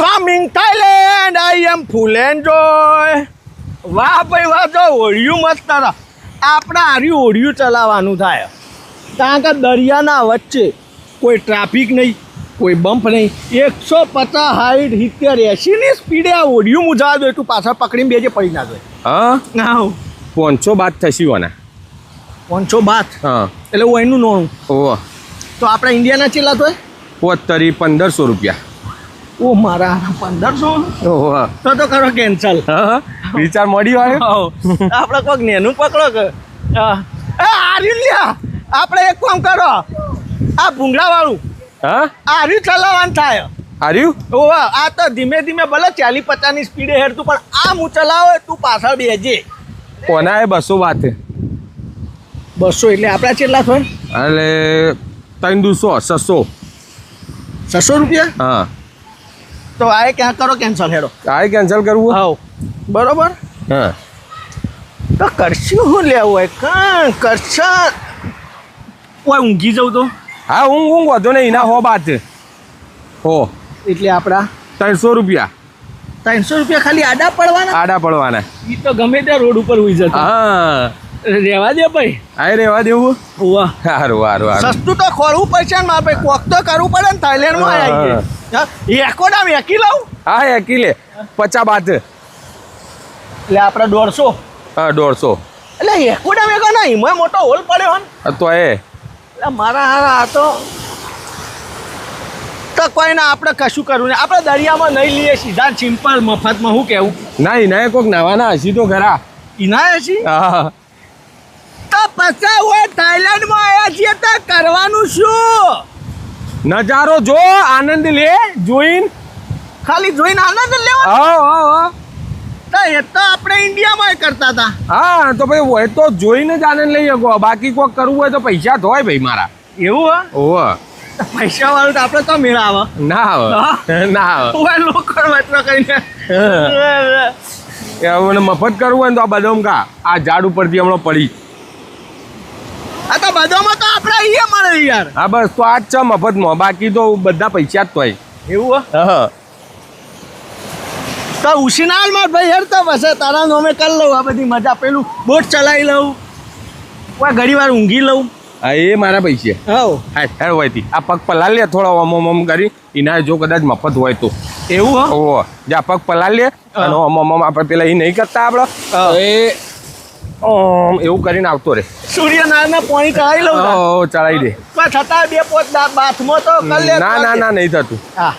Coming Thailand આઈ એમ full enjoy. વાહ ભાઈ વાહ, જો ઓળિયું મસ્ત હતા. આપણે આરી ઓળિયું ચલાવવાનું થાય, કારણ કે દરિયાના વચ્ચે કોઈ ટ્રાફિક નહીં, કોઈ બમ્પ નહીં. 150 60 70 80ની સ્પીડે આ ઓળિયું મુજાવા દો, તું પાછળ પકડીને બેજે પડી ના જોઈએ. હા ના 500 બાદ થશી ઓના. 500 બાત હા એટલે હું એનું નોણું. ઓહ તો આપણા ઇન્ડિયાના ચેલા તો 1500 રૂપિયા. ઓ મારા 1500. ઓહ તો કરો કેન્સલ. હા વિચાર મળી આવ્યો. આપણે કોઈક નેનું પકડો કે આર્યું લ્યા. આપણે એક કામ કરો, આ ભૂંગળા વાળું હા આર્યું ચલાવવાનું થાય. આર્યું ઓવા આ તો ધીમે ધીમે ભલે 40 50ની સ્પીડે હેરતું, પણ આમ હું ચલાવે તું પાછળ બેજે. કોના એ 200 બાત. 200 એટલે આપણા કેટલા થાય? એટલે 300 600. 600 રૂપિયા. હા તો આ ક્યાં કરો કેન્સલ હેડો. આ કેન્સલ કરવું. હાવ બરોબર. હા તો કરશું શું લેવું હોય કાં કરશન. ઓય ઊંઘી જવું તો હા ઊંઘ વધો નહીં એના 100 બાત. હો એટલે આપણા 300 રૂપિયા. 300 રૂપિયા ખાલી આડા પડવાના. આડા પડવાના. એ તો ગમે ત્યાં રોડ ઉપર હોઈ જતો. હા રહેવા દે ભાઈ. આ રેવા દેવું. ઓવા સારું સારું સારું. સસ્તું તો ખોરવું પડશે ને મારે ભાઈ, કોક તો કરવું પડે ને. થાઈલેન્ડમાં આવી એકોડા મેકી લઉં. હા એકી લે 50 બાત. એટલે આપણે 150. હા 150. એટલે એકોડા મેકા ના એમાં મોટો હોલ પડ્યો ને. તો એ એટલે મારા હારા આ તો કોઈ ના, આપણે કશું કરવું નહીં. આપણે દરિયામાં નહીં લઈએ, સીધા સિમ્પલ મફતમાં. શું કહેવું? ના એના કોઈક નવાના હસી તો ખરા. ઇના છે હા તો પછી હોય થાઈલેન્ડમાં આવ્યા છીએ તો કરવાનું શું? નજારો જો આનંદ લે જોઈન. ખાલી જોઈને આનંદ લેવા. હા તો એ તો આપણે ઇન્ડિયામાં કરતા હતા. હા તો ભાઈ હોય તો જોઈને જ આનંદ લઈ શકો. બાકી કોઈક કરવું હોય તો પૈસા ધોય ભાઈ મારા. એવું હા? ઓહ પૈસા વાળું તો આપણે તો મેળા આવે. ના આવે ના આવે. ઓય લોકો વચમાં કહીને મને મફત કરવું હોય ને તો આ બદામ કા આ ઝાડ ઉપરથી હમણાં પડી. આ તો બધામાં તો આપણે અહીંયા મળે યાર. હા બસ તો આ જ છે મફતમાં. બાકી તો બધા પૈસા જ તોય. એવું હા તો ઉશીનાલ માં ભાઈ હેર તો બસ તારા નોમે કરી લઉં આ બધી મજા. પેલું બોટ ચલાવી લઉં, કોઈ ઘડી વાર ઊંઘી લઉં. હા એ મારા પૈસે. હવ હેર હોયથી આ પગ પલાળ લે થોડા ઓમ કરી. એના જો કદાચ મફત હોય તો. એવું હા? ઓહ જા પગ પલાળ લે અને ઓમ આપણે પેલા એ નહીં કરતા આપણે એ એવું કરીને આવતો રે. સૂર્યનારાયણ પાણી ચડાવી લઉં. ચડાવી દે. છતાં 2 પોત બાથમાં તો કરી લે. ના નહીં થતું. હા